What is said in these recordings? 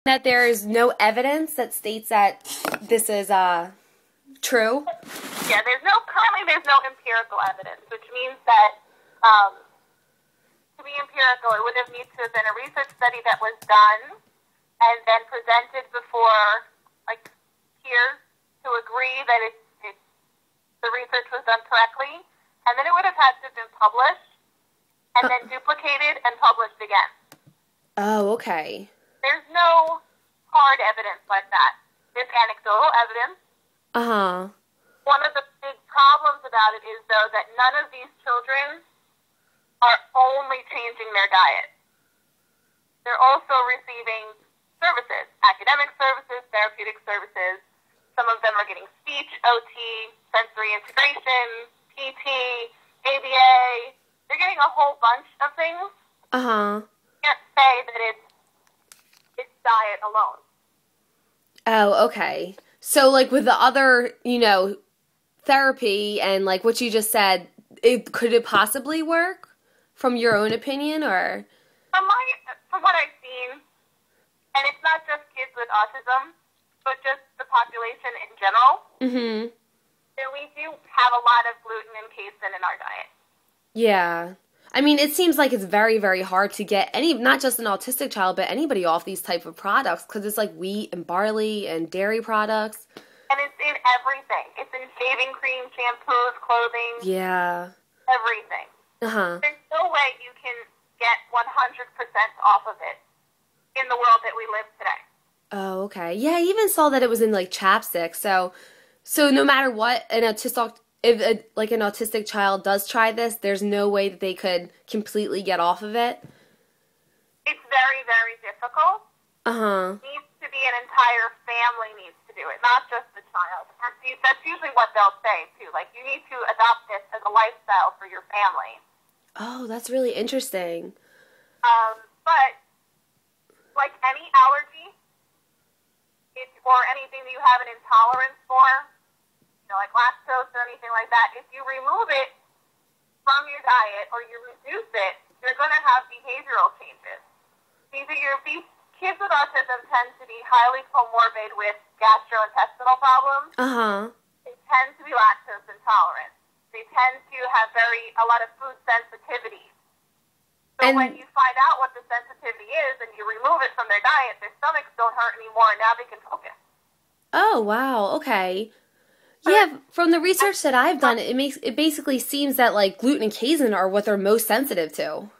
That there is no evidence that states that this is true? Yeah, there's no empirical evidence, which means that to be empirical, it would have needed to have been a research study that was done and then presented before like peers to agree that the research was done correctly, and then it would have had to have been published and then duplicated and published again. Oh, okay. There's no hard evidence like that. There's anecdotal evidence. Uh-huh. One of the big problems about it is, though, that none of these children are only changing their diet. They're also receiving services, academic services, therapeutic services. Some of them are getting speech, OT, sensory integration, PT, ABA. They're getting a whole bunch of things. Uh-huh. You can't say that it's diet alone. Oh, okay. So, like, with the other, therapy and, like, what you just said, could it possibly work from your own opinion, or? From what I've seen, and it's not just kids with autism, but just the population in general, Mm-hmm. that we do have a lot of gluten and casein in our diet. Yeah. I mean, it seems like it's very, very hard to get not just an autistic child, but anybody off these type of products, because it's like wheat and barley and dairy products. And it's in everything. It's in shaving cream, shampoos, clothing. Yeah. Everything. Uh-huh. There's no way you can get 100% off of it in the world that we live today. Oh, okay. Yeah, I even saw that it was in, like, chapstick. So no matter what, if an autistic child does try this, there's no way that they could completely get off of it? It's very, very difficult. Uh-huh. It needs to be an entire family needs to do it, not just the child. That's usually what they'll say, too. Like, you need to adopt this as a lifestyle for your family. Oh, that's really interesting. But, like any allergy, or anything that you have an intolerance for, like lactose or anything like that, if you remove it from your diet or you reduce it, you're going to have behavioral changes. These kids with autism tend to be highly comorbid with gastrointestinal problems. Uh-huh. They tend to be lactose intolerant. They tend to have a lot of food sensitivity. So when you find out what the sensitivity is and you remove it from their diet, their stomachs don't hurt anymore, and now they can focus. Oh, wow. Okay. Yeah, from the research that I've done, it basically seems that, like, gluten and casein are what they're most sensitive to.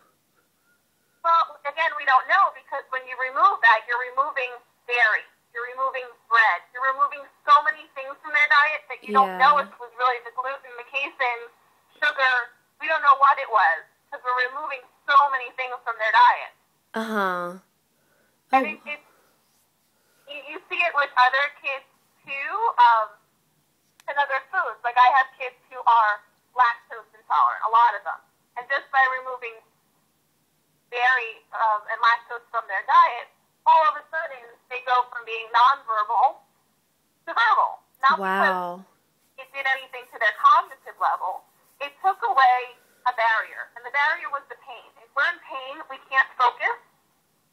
Well, again, we don't know, because when you remove that, you're removing dairy, you're removing bread, you're removing so many things from their diet that you don't know if it was really the gluten, the casein, sugar. We don't know what it was, because we're removing so many things from their diet. Uh-huh. And you see it with other kids, too, and other foods. Like, I have kids who are lactose intolerant, a lot of them. And just by removing dairy and lactose from their diet, all of a sudden they go from being nonverbal to verbal. Not because it did anything to their cognitive level. It took away a barrier, and the barrier was the pain. If we're in pain, we can't focus,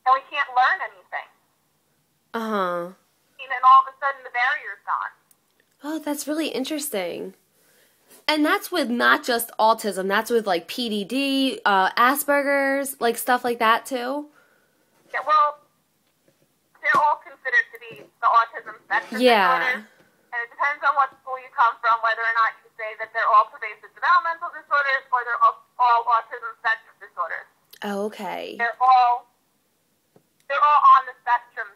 and we can't learn anything. Uh-huh. And then all of a sudden the barrier's gone. Oh, that's really interesting. And that's with not just autism. That's with, like, PDD, Asperger's, like, stuff like that, too? Yeah, well, they're all considered to be the autism spectrum disorders. And it depends on what school you come from, whether or not you say that they're all pervasive developmental disorders or they're all autism spectrum disorders. Oh, okay. They're all on the spectrum,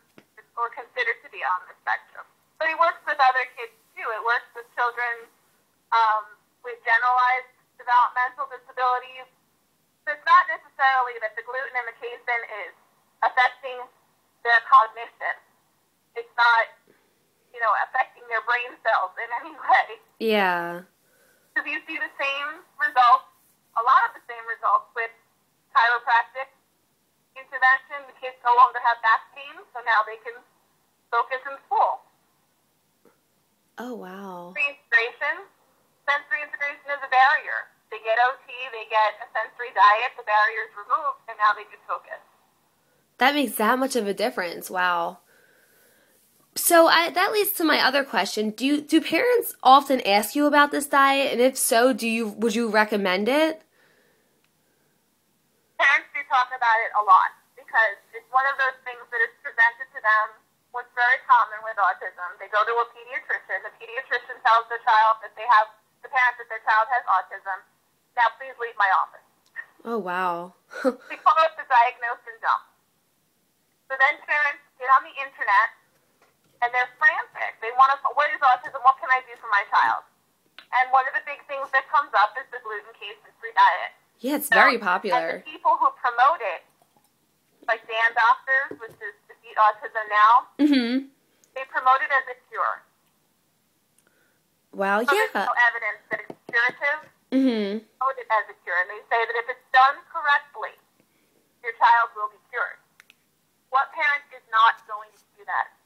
or considered to be on the spectrum. But it works with other kids, too. It works with children with generalized developmental disabilities. So it's not necessarily that the gluten and the casein is affecting their cognition. It's not, affecting their brain cells in any way. Yeah. Because you see the same results, a lot of the same results with chiropractic intervention. The kids no longer have back pain, so now they can focus in school. Oh, wow. Sensory integration is a barrier. They get OT, they get a sensory diet, the barrier is removed, and now they can focus. That makes that much of a difference. Wow. That leads to my other question. Do parents often ask you about this diet, and if so, would you recommend it? Parents do talk about it a lot because it's one of those things that is presented to them. What's very common with autism, they go to a pediatrician. The pediatrician tells the parents that their child has autism. Now, please leave my office. Oh, wow. They call up the diagnose and dump. So then parents get on the internet and they're frantic. They want to, what is autism? What can I do for my child? And one of the big things that comes up is the gluten casein-free diet. Yeah, it's very popular. And the people who promote it, like Dan Doctors, which is Defeat Autism Now, they promote it as a cure. Wow, so yeah. There's no evidence that it's curative. Promote it as a cure. And they say that if it's done correctly, your child will be cured. What parent is not going to do that?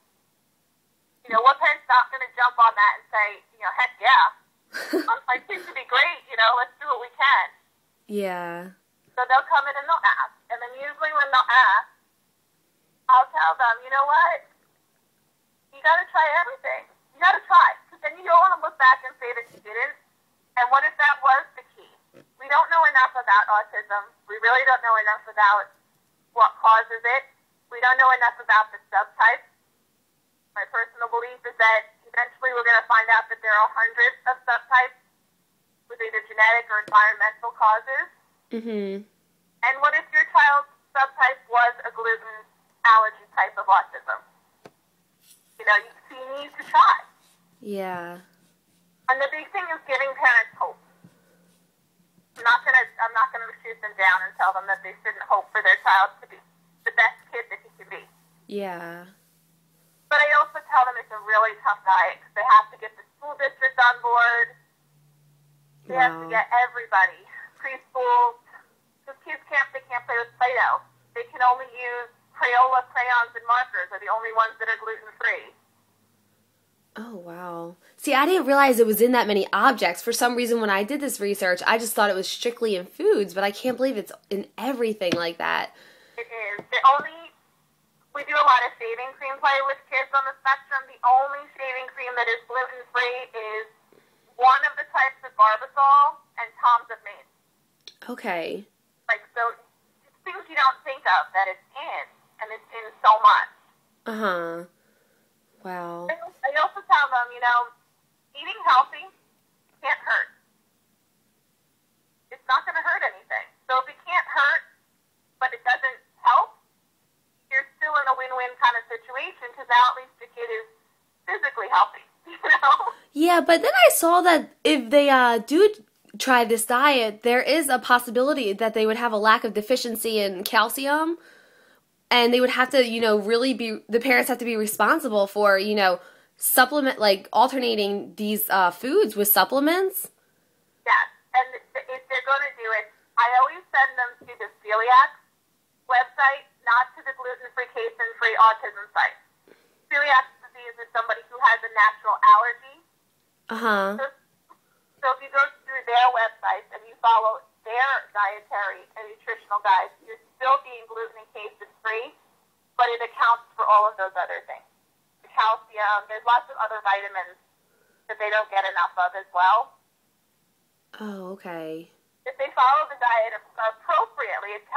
What parent's not going to jump on that and say, heck yeah, my kids should be great, let's do what we can. Yeah. So they'll come in and they'll ask. And then usually when they'll ask, I'll tell them, you know what? You got to try everything. You got to try. Because then you don't want to look back and say that you didn't. And what if that was the key? We don't know enough about autism. We really don't know enough about what causes it. We don't know enough about the subtypes. My personal belief is that eventually we're going to find out that there are hundreds of subtypes with either genetic or environmental causes. And what if your child's subtype was a gluten allergy type of autism? You need to try. Yeah. And the big thing is giving parents hope. I'm not gonna shoot them down and tell them that they shouldn't hope for their child to be the best kid that he can be. Yeah. But I also tell them it's a really tough diet because they have to get the school district on board. They have to get everybody, preschool, because kids can't play with Play-Doh. They can only use Crayola crayons and markers are the only ones that are gluten-free. Oh, wow. See, I didn't realize it was in that many objects. For some reason, when I did this research, I just thought it was strictly in foods, but I can't believe it's in everything like that. It is. We do a lot of shaving cream play with kids on the spectrum. The only shaving cream that is gluten-free is one of the types of Barbasol and Tom's of Maine. Okay. So it's things you don't think of that it's in, and it's in so much. Wow. I also tell them, eating healthy can't hurt. It's not going to hurt anything. So if it can't hurt, but it doesn't help, you're still in a win-win kind of situation because now at least the kid is physically healthy, Yeah, but then I saw that if they do try this diet, there is a possibility that they would have a lack of deficiency in calcium, and they would have to, really the parents have to be responsible for, supplement, like alternating these foods with supplements. Yes, and if they're going to do it, I always send them to the celiac website, not to the gluten-free, casein-free autism site. Celiac disease is somebody who has a natural allergy. So if you go through their websites and you follow their dietary and nutritional guides, you're still being gluten and casein-free, but it accounts for all of those other things. The calcium, there's lots of other vitamins that they don't get enough of as well. Oh, okay. If they follow the diet appropriately, it's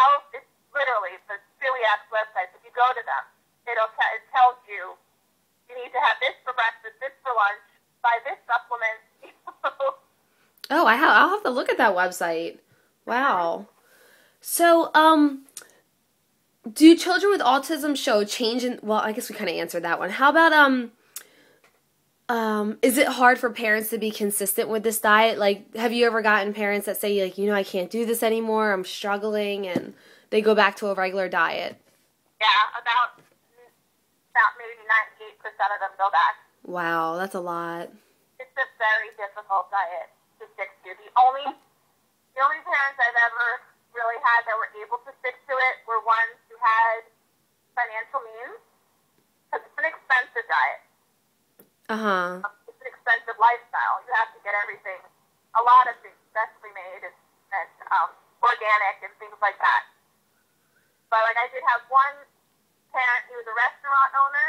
literally the celiac website. If you go to them, it tells you need to have this for breakfast, this for lunch, buy this supplement. Oh, I'll have to look at that website. Wow. So, do children with autism show change in, well, I guess we kind of answered that one. How about, is it hard for parents to be consistent with this diet? Like, have you ever gotten parents that say, like, I can't do this anymore, I'm struggling, and they go back to a regular diet? Yeah, about maybe 98% of them go back. Wow, that's a lot. It's a very difficult diet to stick to. The only parents I've ever really had that were able to stick to it were ones who had financial means, because it's an expensive diet. It's an expensive lifestyle. You have to get everything, a lot of things, specially made and organic and things like that. But I did have one parent, he was a restaurant owner,